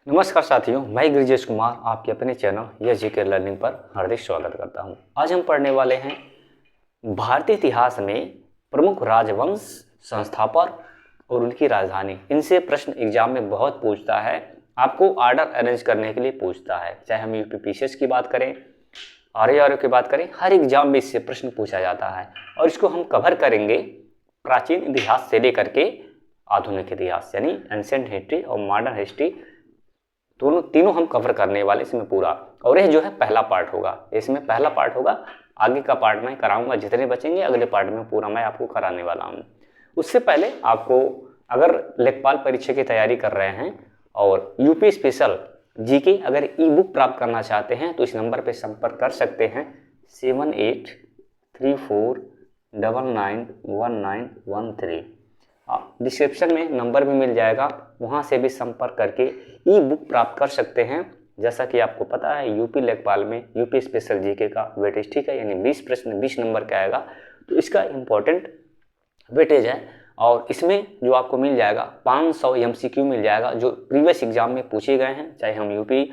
नमस्कार साथियों, मैं गिरिजेश कुमार आपके अपने चैनल यह जीके लर्निंग पर हार्दिक स्वागत करता हूं। आज हम पढ़ने वाले हैं भारतीय इतिहास में प्रमुख राजवंश, संस्थापक और उनकी राजधानी। इनसे प्रश्न एग्जाम में बहुत पूछता है, आपको आर्डर अरेंज करने के लिए पूछता है। चाहे हम यूपीपीसीएस की बात करें, आरआरओ की बात करें, हर एग्जाम में इससे प्रश्न पूछा जाता है और इसको हम कवर करेंगे प्राचीन इतिहास से लेकर के आधुनिक इतिहास, यानी एंशिएंट हिस्ट्री और मॉडर्न हिस्ट्री, तीनों हम कवर करने वाले इसमें पूरा। और यह जो है पहला पार्ट होगा, इसमें पहला पार्ट होगा। आगे का पार्ट मैं कराऊंगा, जितने बचेंगे अगले पार्ट में पूरा मैं आपको कराने वाला हूं। उससे पहले आपको, अगर लेखपाल परीक्षा की तैयारी कर रहे हैं और यूपी स्पेशल जीके अगर ई बुक प्राप्त करना चाहते हैं तो इस नंबर पर संपर्क कर सकते हैं 7834991913। डिस्क्रिप्शन में नंबर भी मिल जाएगा, वहाँ से भी संपर्क करके ई बुक प्राप्त कर सकते हैं। जैसा कि आपको पता है यूपी लेखपाल में यूपी स्पेशल जीके का वेटेज, ठीक है, यानी 20 प्रश्न 20 नंबर का आएगा, तो इसका इम्पोर्टेंट वेटेज है। और इसमें जो आपको मिल जाएगा 500 एमसीक्यू मिल जाएगा जो प्रीवियस एग्जाम में पूछे गए हैं। चाहे हम यूपी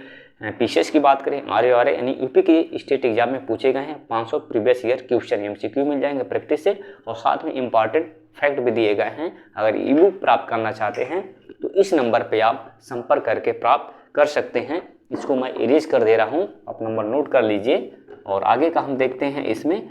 पीसीएस की बात करें, आरआरओ यानी यूपी के स्टेट एग्जाम में पूछे गए हैं 500 प्रीवियस ईयर क्वेश्चन एमसीक्यू मिल जाएंगे प्रैक्टिस से, और साथ में इंपॉर्टेंट फैक्ट भी दिए गए हैं। अगर ई बुक प्राप्त करना चाहते हैं तो इस नंबर पे आप संपर्क करके प्राप्त कर सकते हैं। इसको मैं इरेज कर दे रहा हूं, आप नंबर नोट कर लीजिए और आगे का हम देखते हैं इसमें।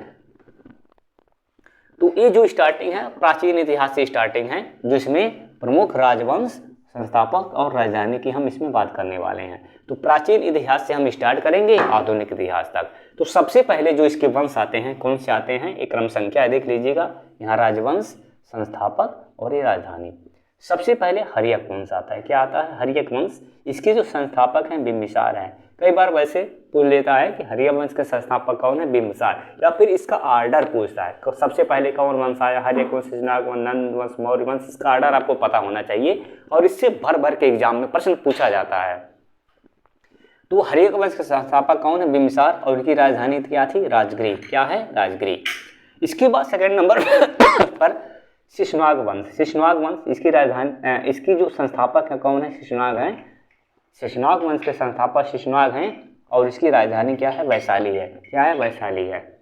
तो ये जो स्टार्टिंग है प्राचीन इतिहास से स्टार्टिंग है, जो इसमें प्रमुख राजवंश, संस्थापक और राजधानी की हम इसमें बात करने वाले हैं। तो प्राचीन इतिहास से हम स्टार्ट करेंगे आधुनिक इतिहास तक। तो सबसे पहले जो इसके वंश आते हैं, कौन से आते हैं, एक क्रम संख्या देख लीजिएगा, यहाँ राजवंश, संस्थापक और ये राजधानी। सबसे पहले हर्यक वंश आता है। क्या आता है? हर्यक वंश। इसके जो संस्थापक हैं बिंबिसार हैं। कई बार वैसे पूछ लेता है कि हर्यक वंश के संस्थापक कौन है, बिंबिसार, या फिर इसका आर्डर पूछता है सबसे पहले कौन वंश आया, हर्यक वंश, शिशुनाग वंश, नंद वंश, मौर्य वंश। इसका आर्डर आपको पता होना चाहिए और इससे भर भर के एग्जाम में प्रश्न पूछा जाता है। तो हर्यक वंश के संस्थापक कौन है? बिंबिसार, और उनकी राजधानी क्या थी? राजगृह। क्या है? राजगृह। इसके बाद सेकंड नंबर पर शिशुनाग वंश। शिशुनाग वंश, इसकी राजधानी, इसकी जो संस्थापक है कौन है? शिशुनाग हैं। शिशुनाग वंश के संस्थापक शिशुनाग हैं और इसकी राजधानी क्या है? वैशाली है। क्या है? वैशाली है।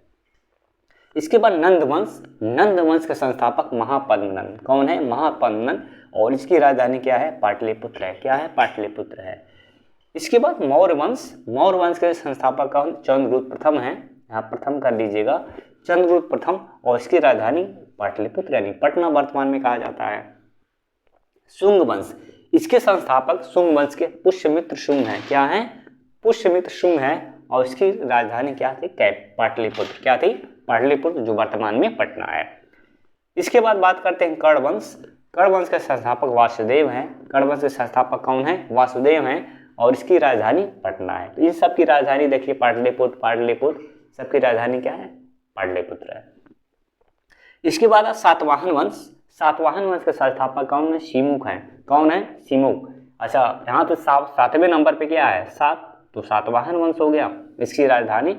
इसके बाद नंद वंश। नंद वंश के संस्थापक महापद्मनंद। कौन है? महापद्मनंद, और इसकी राजधानी क्या है? पाटलिपुत्र है। क्या है? पाटलिपुत्र है। इसके बाद मौर्य वंश। मौर्य वंश के संस्थापक कौन? चंद्रगुप्त प्रथम है, यहाँ प्रथम कर लीजिएगा, चंद्रगुप्त प्रथम, और इसकी राजधानी पाटलिपुत्र यानी पटना वर्तमान में कहा जाता है। शुंग वंश। इसके संस्थापक शुंग वंश के पुष्यमित्र शुंग हैं। क्या है? पुष्यमित्र शुंग है, और इसकी राजधानी क्या थी? पाटलिपुत्र। क्या थी? पाटलिपुत्र, जो वर्तमान में पटना है। इसके बाद बात करते हैं कर्ण वंश। कर्ण वंश के संस्थापक वासुदेव हैं। कर्ण वंश के संस्थापक कौन है? वासुदेव हैं, और इसकी राजधानी पटना है। तो इन सब की राजधानी देखिए पाटलिपुत्र, पाटलिपुत्र, सबकी राजधानी क्या है? पाटलिपुत्र है। इसके बाद सातवाहन वंश। सातवाहन वंश के संस्थापक कौन है? सीमुख हैं। कौन है? सीमुख। अच्छा, यहाँ तो सातवें नंबर पे क्या है? सात, तो सातवाहन वंश हो गया। इसकी राजधानी,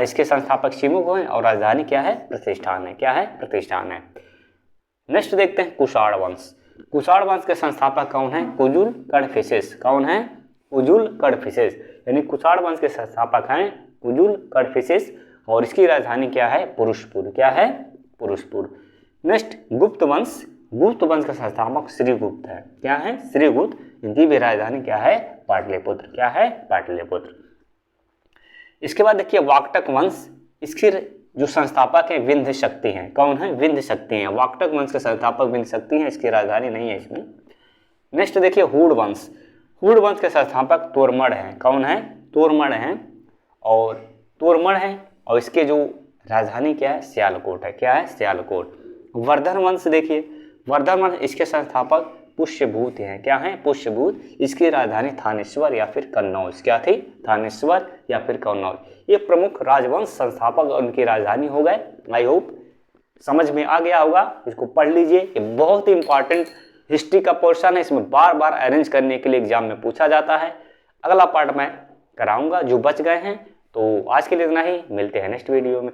इसके संस्थापक सीमुख हैं और राजधानी क्या है? प्रतिष्ठान है। क्या है? प्रतिष्ठान है। नेक्स्ट देखते हैं कुषाण वंश। कुषाण वंश के संस्थापक कौन है? कुजुल कड़फिसेस। कौन है? कुजुल कड़फिसेस, यानी कुषाण वंश के संस्थापक हैं कुजुल कड़फिसेस, और इसकी राजधानी क्या है? पुरुषपुर। क्या है? पुरुषपुर। नेक्स्ट गुप्त वंश। गुप्त वंश का संस्थापक श्रीगुप्त है। क्या है? श्रीगुप्त, इनकी भी राजधानी क्या है? पाटलिपुत्र। क्या है? पाटलिपुत्र। इसके बाद देखिए वाकटक वंश। इसके जो संस्थापक हैं विंध्य शक्ति हैं। कौन है? विंध्य शक्ति हैं। वाकटक वंश के संस्थापक विंध्य शक्ति हैं, इसकी राजधानी नहीं है इसमें। नेक्स्ट देखिए हूण वंश। हूण वंश के संस्थापक तोरमड़ हैं। कौन है? तोरमड़ हैं, और तोरमड़ हैं, और इसके जो राजधानी क्या है? सियालकोट है। क्या है? सियालकोट। वर्धन वंश देखिए, वर्धन वंश, इसके संस्थापक पुष्यभूत हैं। क्या है? पुष्यभूत, इसकी राजधानी थानेश्वर या फिर कन्नौज। क्या थी? थानेश्वर या फिर कन्नौज। ये प्रमुख राजवंश, संस्थापक और उनकी राजधानी हो गए। आई होप समझ में आ गया होगा। इसको पढ़ लीजिए, ये बहुत ही इंपॉर्टेंट हिस्ट्री का पोर्शन है। इसमें बार बार अरेंज करने के लिए एग्जाम में पूछा जाता है। अगला पार्ट मैं कराऊंगा जो बच गए हैं। तो आज के लिए इतना ही, मिलते हैं नेक्स्ट वीडियो में।